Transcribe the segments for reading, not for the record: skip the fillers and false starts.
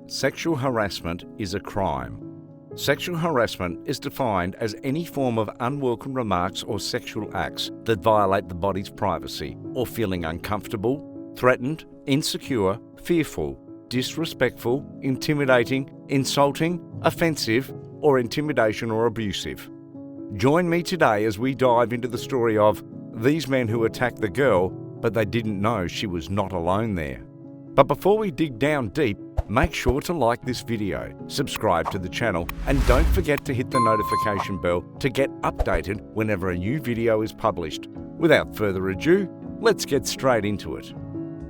Sexual harassment is a crime. Sexual harassment is defined as any form of unwelcome remarks or sexual acts that violate the body's privacy or feeling uncomfortable, threatened, insecure, fearful, disrespectful, intimidating, insulting, offensive, or intimidation or abusive. Join me today as we dive into the story of these men who attacked the girl, but they didn't know she was not alone there. But before we dig down deep, make sure to like this video, subscribe to the channel, and don't forget to hit the notification bell to get updated whenever a new video is published. Without further ado, let's get straight into it.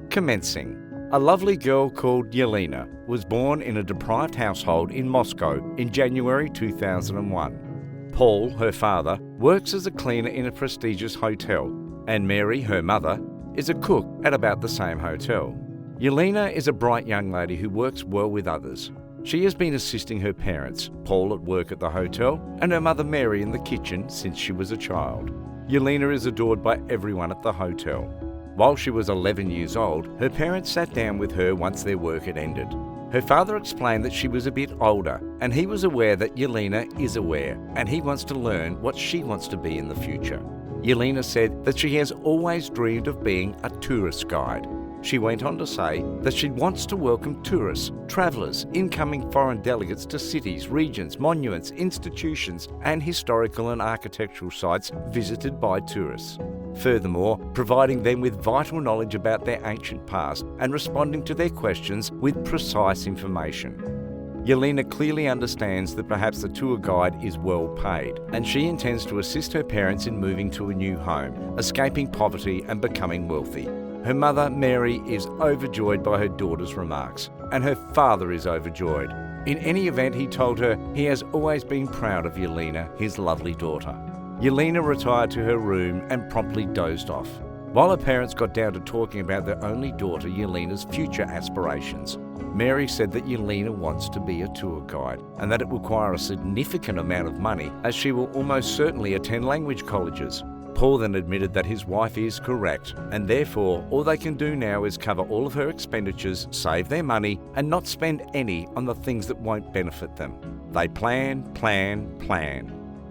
Commencing. A lovely girl called Yelena was born in a deprived household in Moscow in January 2001. Paul, her father, works as a cleaner in a prestigious hotel, and Mary, her mother, is a cook at about the same hotel. Yelena is a bright young lady who works well with others. She has been assisting her parents, Paul at work at the hotel, and her mother Mary in the kitchen since she was a child. Yelena is adored by everyone at the hotel. While she was 11 years old, her parents sat down with her once their work had ended. Her father explained that she was a bit older, and he was aware that Yelena is aware, and he wants to learn what she wants to be in the future. Yelena said that she has always dreamed of being a tourist guide. She went on to say that she wants to welcome tourists, travellers, incoming foreign delegates to cities, regions, monuments, institutions, and historical and architectural sites visited by tourists. Furthermore, providing them with vital knowledge about their ancient past and responding to their questions with precise information. Yelena clearly understands that perhaps the tour guide is well paid, and she intends to assist her parents in moving to a new home, escaping poverty and becoming wealthy. Her mother, Mary, is overjoyed by her daughter's remarks, and her father is overjoyed. In any event, he told her he has always been proud of Yelena, his lovely daughter. Yelena retired to her room and promptly dozed off. While her parents got down to talking about their only daughter, Yelena's future aspirations, Mary said that Yelena wants to be a tour guide and that it will require a significant amount of money as she will almost certainly attend language colleges. Paul then admitted that his wife is correct, and therefore all they can do now is cover all of her expenditures, save their money, and not spend any on the things that won't benefit them. They plan.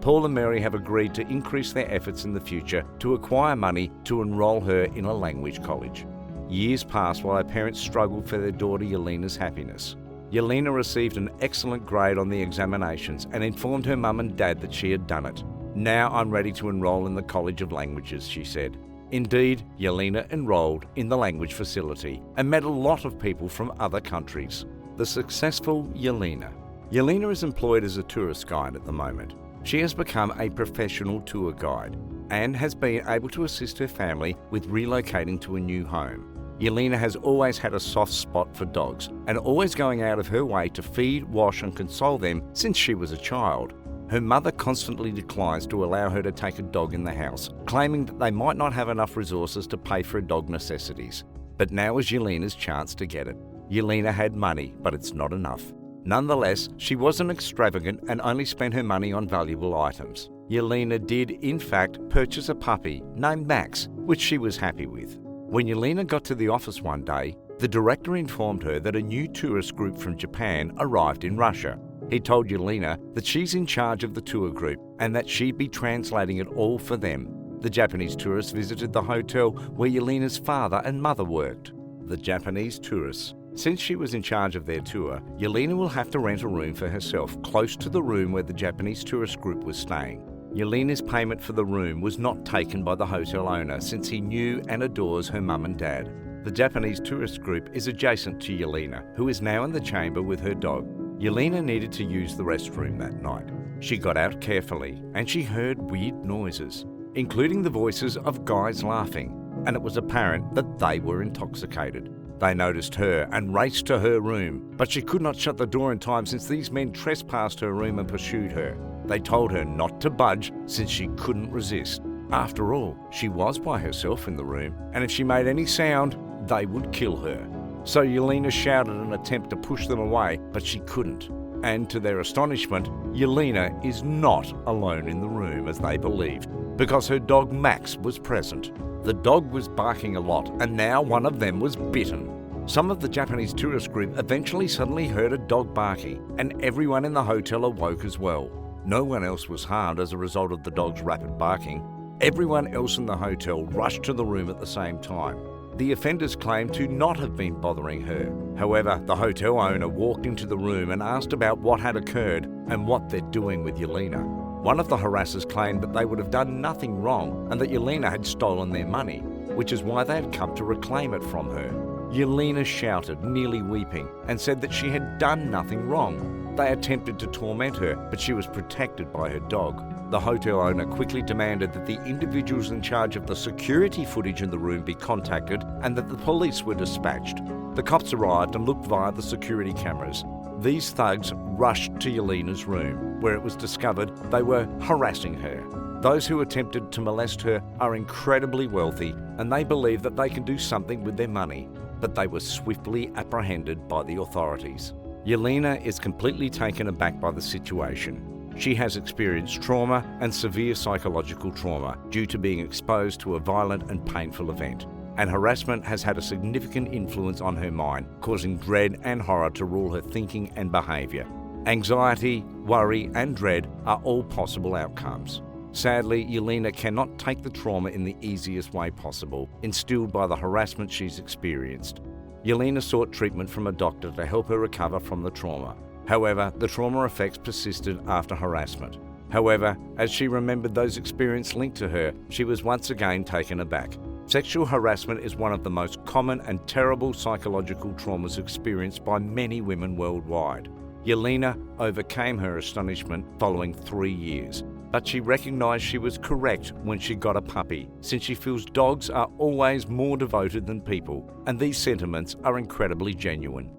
Paul and Mary have agreed to increase their efforts in the future to acquire money to enrol her in a language college. Years passed while her parents struggled for their daughter Yelena's happiness. Yelena received an excellent grade on the examinations and informed her mum and dad that she had done it. "Now I'm ready to enrol in the College of Languages," she said. Indeed, Yelena enrolled in the language facility and met a lot of people from other countries. The successful Yelena. Yelena is employed as a tourist guide at the moment. She has become a professional tour guide and has been able to assist her family with relocating to a new home. Yelena has always had a soft spot for dogs and always going out of her way to feed, wash and console them since she was a child. Her mother constantly declines to allow her to take a dog in the house, claiming that they might not have enough resources to pay for dog necessities. But now is Yelena's chance to get it. Yelena had money, but it's not enough. Nonetheless, she wasn't extravagant and only spent her money on valuable items. Yelena did, in fact, purchase a puppy named Max, which she was happy with. When Yelena got to the office one day, the director informed her that a new tourist group from Japan arrived in Russia. He told Yelena that she's in charge of the tour group and that she'd be translating it all for them. The Japanese tourists visited the hotel where Yelena's father and mother worked. The Japanese tourists. Since she was in charge of their tour, Yelena will have to rent a room for herself close to the room where the Japanese tourist group was staying. Yelena's payment for the room was not taken by the hotel owner since he knew and adores her mum and dad. The Japanese tourist group is adjacent to Yelena, who is now in the chamber with her dog. Yelena needed to use the restroom that night. She got out carefully and she heard weird noises, including the voices of guys laughing, and it was apparent that they were intoxicated. They noticed her and raced to her room, but she could not shut the door in time since these men trespassed her room and pursued her. They told her not to budge since she couldn't resist. After all, she was by herself in the room, and if she made any sound, they would kill her. So Yelena shouted in an attempt to push them away, but she couldn't. And to their astonishment, Yelena is not alone in the room as they believed, because her dog Max was present. The dog was barking a lot, and now one of them was bitten. Some of the Japanese tourist group eventually suddenly heard a dog barking, and everyone in the hotel awoke as well. No one else was harmed as a result of the dog's rapid barking. Everyone else in the hotel rushed to the room at the same time. The offenders claimed to not have been bothering her. However, the hotel owner walked into the room and asked about what had occurred and what they're doing with Yelena. One of the harassers claimed that they would have done nothing wrong and that Yelena had stolen their money, which is why they had come to reclaim it from her. Yelena shouted, nearly weeping, and said that she had done nothing wrong. They attempted to torment her, but she was protected by her dog. The hotel owner quickly demanded that the individuals in charge of the security footage in the room be contacted and that the police were dispatched. The cops arrived and looked via the security cameras. These thugs rushed to Yelena's room, where it was discovered they were harassing her. Those who attempted to molest her are incredibly wealthy and they believe that they can do something with their money, but they were swiftly apprehended by the authorities. Yelena is completely taken aback by the situation. She has experienced trauma and severe psychological trauma due to being exposed to a violent and painful event, and harassment has had a significant influence on her mind, causing dread and horror to rule her thinking and behaviour. Anxiety, worry and dread are all possible outcomes. Sadly, Yelena cannot take the trauma in the easiest way possible, instilled by the harassment she's experienced. Yelena sought treatment from a doctor to help her recover from the trauma. However, the trauma effects persisted after harassment. However, as she remembered those experiences linked to her, she was once again taken aback. Sexual harassment is one of the most common and terrible psychological traumas experienced by many women worldwide. Yelena overcame her astonishment following 3 years, but she recognised she was correct when she got a puppy, since she feels dogs are always more devoted than people, and these sentiments are incredibly genuine.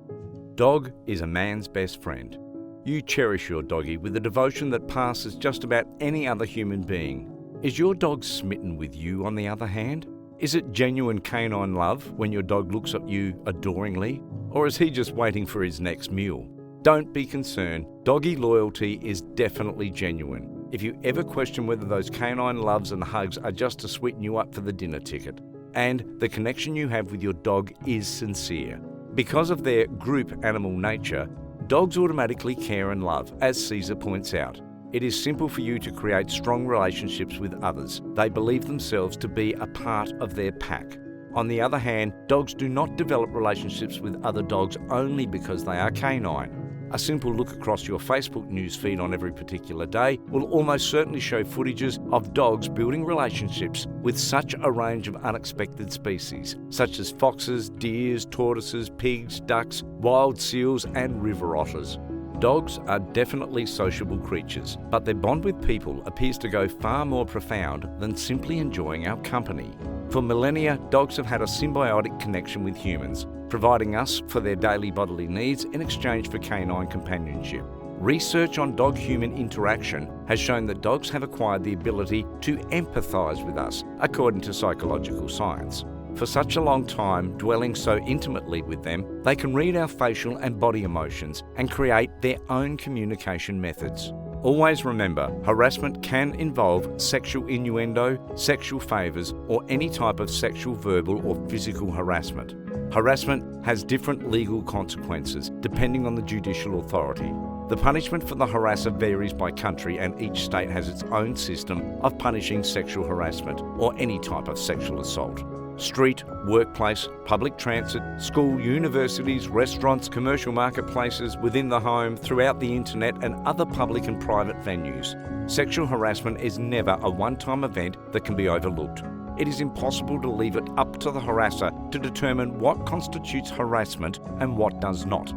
Dog is a man's best friend. You cherish your doggy with a devotion that passes just about any other human being. Is your dog smitten with you, on the other hand? Is it genuine canine love when your dog looks at you adoringly? Or is he just waiting for his next meal? Don't be concerned, doggy loyalty is definitely genuine. If you ever question whether those canine loves and hugs are just to sweeten you up for the dinner ticket, and the connection you have with your dog is sincere. Because of their group animal nature, dogs automatically care and love, as Caesar points out. It is simple for you to create strong relationships with others. They believe themselves to be a part of their pack. On the other hand, dogs do not develop relationships with other dogs only because they are canine. A simple look across your Facebook newsfeed on every particular day will almost certainly show footages of dogs building relationships with such a range of unexpected species, such as foxes, deers, tortoises, pigs, ducks, wild seals, and river otters. Dogs are definitely sociable creatures, but their bond with people appears to go far more profound than simply enjoying our company. For millennia, dogs have had a symbiotic connection with humans, providing us for their daily bodily needs in exchange for canine companionship. Research on dog-human interaction has shown that dogs have acquired the ability to empathise with us, according to psychological science. For such a long time, dwelling so intimately with them, they can read our facial and body emotions and create their own communication methods. Always remember, harassment can involve sexual innuendo, sexual favours, or any type of sexual, verbal, or physical harassment. Harassment has different legal consequences depending on the judicial authority. The punishment for the harasser varies by country, and each state has its own system of punishing sexual harassment or any type of sexual assault. Street, workplace, public transit, school, universities, restaurants, commercial marketplaces, within the home, throughout the internet and other public and private venues. Sexual harassment is never a one-time event that can be overlooked. It is impossible to leave it up to the harasser to determine what constitutes harassment and what does not.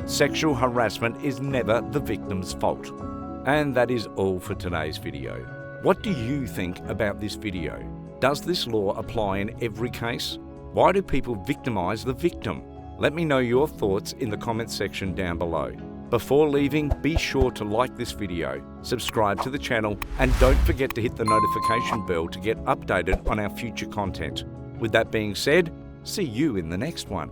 Sexual harassment is never the victim's fault. And that is all for today's video. What do you think about this video? Does this law apply in every case? Why do people victimise the victim? Let me know your thoughts in the comments section down below. Before leaving, be sure to like this video, subscribe to the channel, and don't forget to hit the notification bell to get updated on our future content. With that being said, see you in the next one.